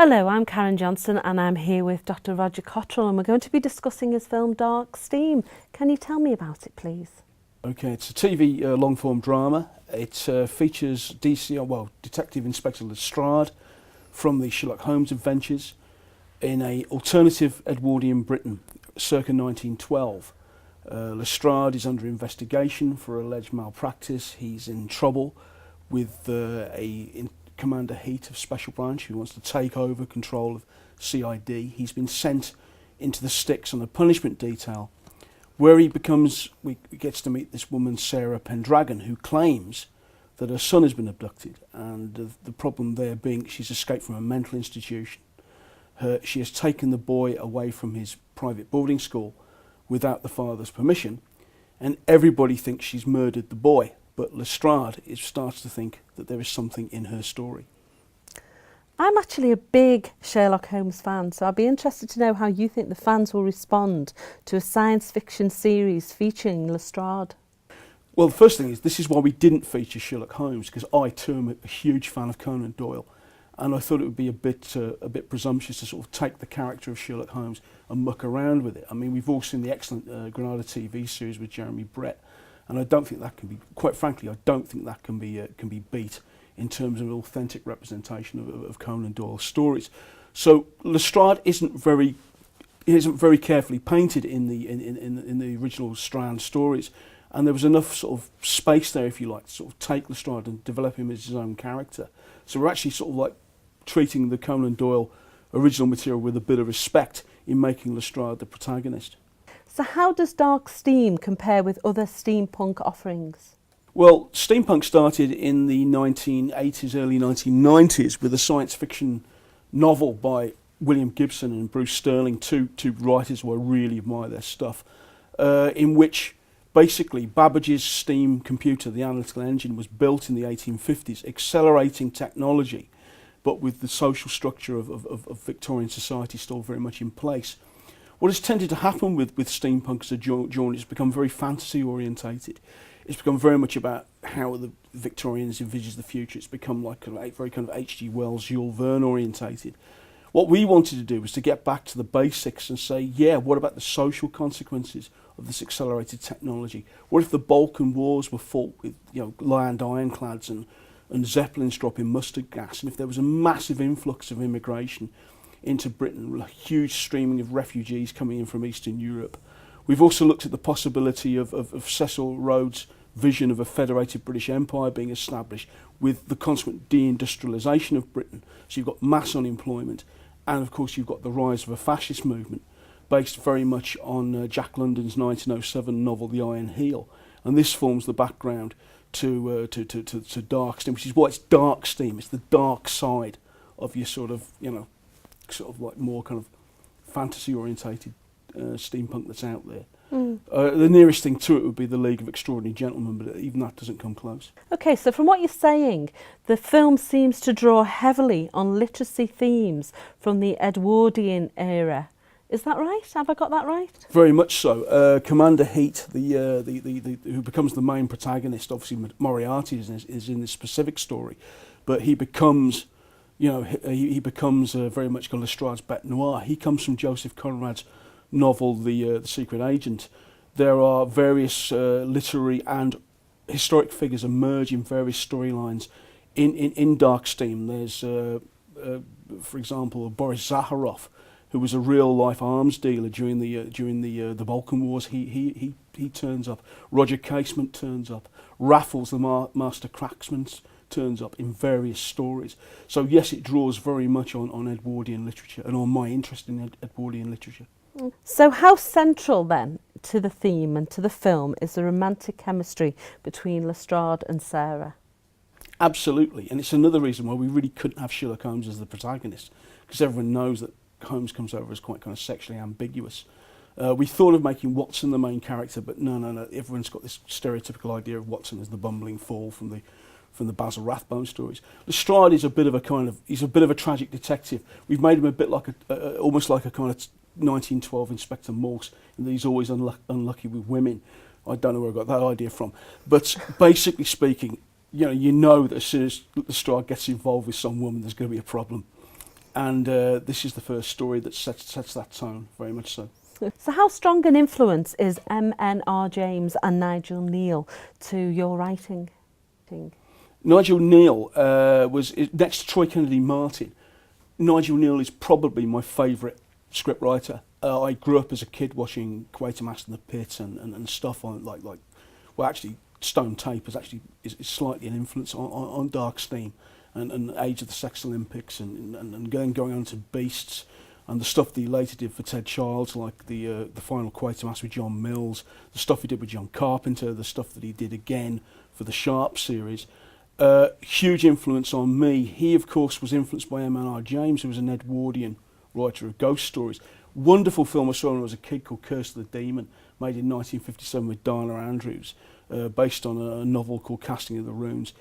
Hello, I'm Karen Johnson and I'm here with Dr. Roger Cottrell and we're going to be discussing his film Dark Steam. Can you tell me about it, please? Okay, it's a TV long-form drama. It features Detective Inspector Lestrade from the Sherlock Holmes adventures in a alternative Edwardian Britain, circa 1912. Lestrade is under investigation for alleged malpractice. He's in trouble with Commander Heat of Special Branch, who wants to take over control of CID. He's been sent into the sticks on a punishment detail, where he gets to meet this woman, Sarah Pendragon, who claims that her son has been abducted, and the problem there being she's escaped from a mental institution. She has taken the boy away from his private boarding school without the father's permission, and everybody thinks she's murdered the boy. But Lestrade starts to think that there is something in her story. I'm actually a big Sherlock Holmes fan, so I'd be interested to know how you think the fans will respond to a science fiction series featuring Lestrade. Well, the first thing is, this is why we didn't feature Sherlock Holmes, because I too am a huge fan of Conan Doyle, and I thought it would be a bit presumptuous to sort of take the character of Sherlock Holmes and muck around with it. I mean, we've all seen the excellent Granada TV series with Jeremy Brett, and I don't think that can be, quite frankly, I don't think that can be beat in terms of an authentic representation of Conan Doyle's stories. So Lestrade isn't very carefully painted in the original Strand stories, and there was enough sort of space there, if you like, to sort of take Lestrade and develop him as his own character. So we're actually sort of like treating the Conan Doyle original material with a bit of respect in making Lestrade the protagonist. So how does Dark Steam compare with other steampunk offerings? Well, steampunk started in the 1980s, early 1990s with a science fiction novel by William Gibson and Bruce Sterling, two writers who I really admire their stuff, in which basically Babbage's steam computer, the analytical engine, was built in the 1850s, accelerating technology, but with the social structure of Victorian society still very much in place. What has tended to happen with steampunk as a genre is become very fantasy orientated. It's become very much about how the Victorians envisage the future. It's become like a very kind of H.G. Wells, Jules Verne orientated. What we wanted to do was to get back to the basics and say, yeah, what about the social consequences of this accelerated technology? What if the Balkan Wars were fought with land ironclads and Zeppelins dropping mustard gas, and if there was a massive influx of immigration into Britain, a huge streaming of refugees coming in from Eastern Europe? We've also looked at the possibility of Cecil Rhodes' vision of a federated British Empire being established with the consequent deindustrialisation of Britain. So you've got mass unemployment, and of course you've got the rise of a fascist movement based very much on Jack London's 1907 novel The Iron Heel, and this forms the background to Dark Steam, which is why it's Dark Steam. It's the dark side of your sort of like more kind of fantasy orientated steampunk that's out there. The nearest thing to it would be the League of Extraordinary Gentlemen, but even that doesn't come close. Okay, so from what you're saying, the film seems to draw heavily on literacy themes from the Edwardian era. Is that right? Have I got that right? Very much so. Commander Heat, who becomes the main protagonist, obviously Moriarty is in this specific story, but he becomes, he becomes very much Lestrade's bête noire. He comes from Joseph Conrad's novel, The Secret Agent. There are various literary and historic figures emerge in various storylines in Dark Steam. There's, for example, Boris Zakharov, who was a real-life arms dealer during the Balkan Wars. He turns up. Roger Casement turns up. Raffles, the master cracksman, turns up in various stories. So yes, it draws very much on Edwardian literature and on my interest in Edwardian literature. So how central then to the theme and to the film is the romantic chemistry between Lestrade and Sarah? Absolutely, and it's another reason why we really couldn't have Sherlock Holmes as the protagonist, because everyone knows that Holmes comes over as quite kind of sexually ambiguous. We thought of making Watson the main character, but no, everyone's got this stereotypical idea of Watson as the bumbling fool from the Basil Rathbone stories. Lestrade is a bit of a tragic detective. We've made him a bit like almost like a kind of 1912 Inspector Morse, and he's always unlucky with women. I don't know where I got that idea from, but basically speaking, you know that as soon as Lestrade gets involved with some woman, there's going to be a problem. and this is the first story that sets that tone, very much so. So how strong an influence is M.N.R. James and Nigel Neal to your writing? Nigel Neal was, next to Troy Kennedy Martin, Nigel Neal is probably my favourite scriptwriter. I grew up as a kid watching Quatermass and the Pit and stuff on well, actually Stone Tape is slightly an influence on Dark Steam and Age of the Sex Olympics and going on to Beasts and the stuff that he later did for Ted Childs, like the final Quatermass with John Mills, the stuff he did with John Carpenter, the stuff that he did again for the Sharp series. Huge influence on me. He, of course, was influenced by M.N.R. James, who was an Edwardian writer of ghost stories. Wonderful film I saw when I was a kid called Curse of the Demon, made in 1957 with Dana Andrews, based on a novel called Casting of the Runes.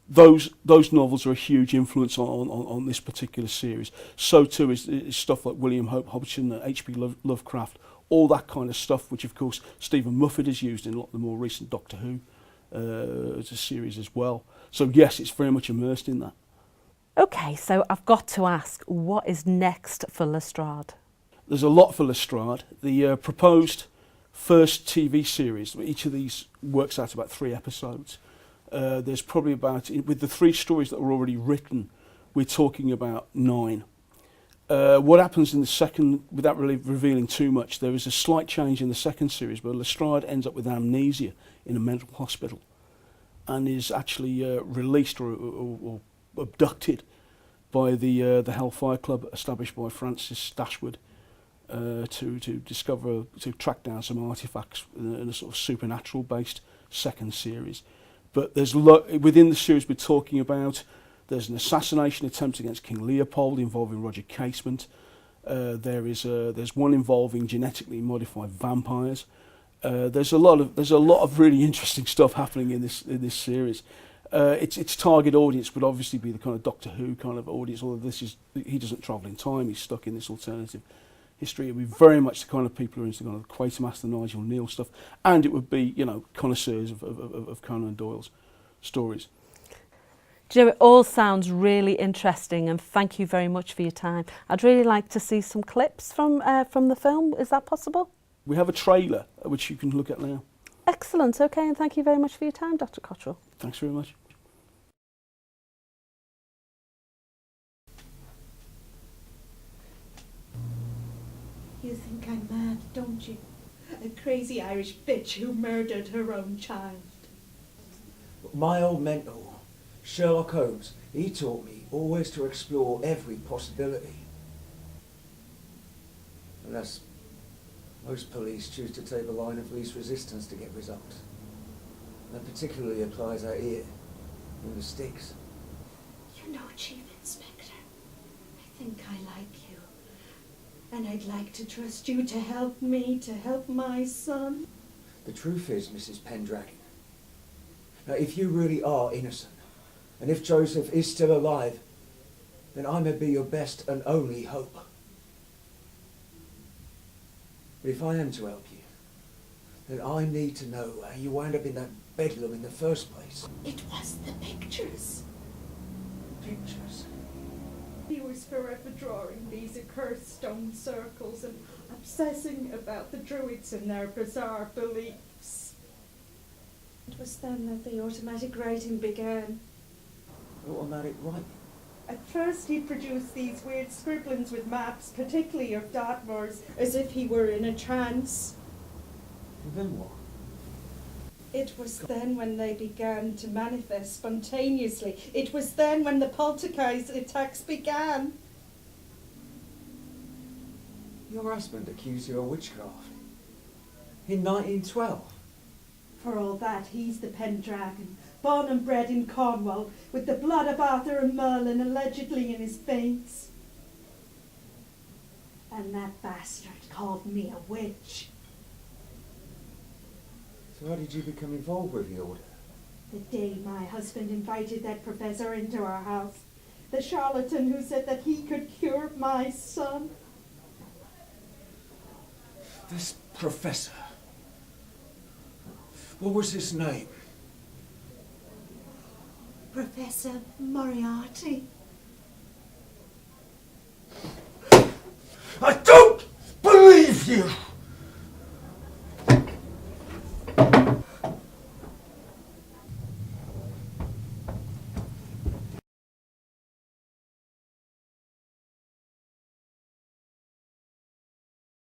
Those novels are a huge influence on this particular series. So too is stuff like William Hope Hodgson, H.P. Lovecraft, all that kind of stuff, which of course Stephen Moffat has used in a lot of the more recent Doctor Who as a series as well. So yes, it's very much immersed in that. Okay, so I've got to ask, what is next for Lestrade? There's a lot for Lestrade. The proposed first TV series, each of these works out about 3 episodes. There's probably about, with the 3 stories that are already written, we're talking about 9. What happens in the second, without really revealing too much, there is a slight change in the second series where Lestrade ends up with amnesia in a mental hospital and is actually released or abducted by the Hellfire Club established by Francis Dashwood to track down some artefacts in a sort of supernatural based second series. But there's within the series we're talking about, there's an assassination attempt against King Leopold involving Roger Casement. There's one involving genetically modified vampires. There's a lot of really interesting stuff happening in this series. Its target audience would obviously be the kind of Doctor Who kind of audience, although he doesn't travel in time, he's stuck in this alternative history. It would be very much the kind of people who are into kind of Quatermass, the Nigel Neal stuff, and it would be, connoisseurs of Conan Doyle's stories. Joe, it all sounds really interesting, and thank you very much for your time. I'd really like to see some clips from the film. Is that possible? We have a trailer which you can look at now. Excellent. Okay, and thank you very much for your time, Dr. Cottrell. Thanks very much. You think I'm mad, don't you? A crazy Irish bitch who murdered her own child. My old mentor, Sherlock Holmes, he taught me always to explore every possibility. Unless most police choose to take the line of least resistance to get results. That particularly applies out here, in the sticks. You know, Chief Inspector, I think I like you. And I'd like to trust you to help me, to help my son. The truth is, Mrs. Pendragon, now if you really are innocent, and if Joseph is still alive, then I may be your best and only hope. But if I am to help you, then I need to know how you wound up in that bedlam in the first place. It was the pictures. Pictures? He was forever drawing these accursed stone circles and obsessing about the druids and their bizarre beliefs. It was then that the automatic writing began. Automatic writing? At first he produced these weird scribblings with maps, particularly of Dartmoors, as if he were in a trance. And then what? It was then when they began to manifest spontaneously. It was then when the poltergeist attacks began. Your husband accused you of witchcraft. In 1912? For all that, he's the Pendragon, born and bred in Cornwall, with the blood of Arthur and Merlin allegedly in his veins. And that bastard called me a witch. So how did you become involved with the order? The day my husband invited that professor into our house, the charlatan who said that he could cure my son. This professor, what was his name? Professor Moriarty. you.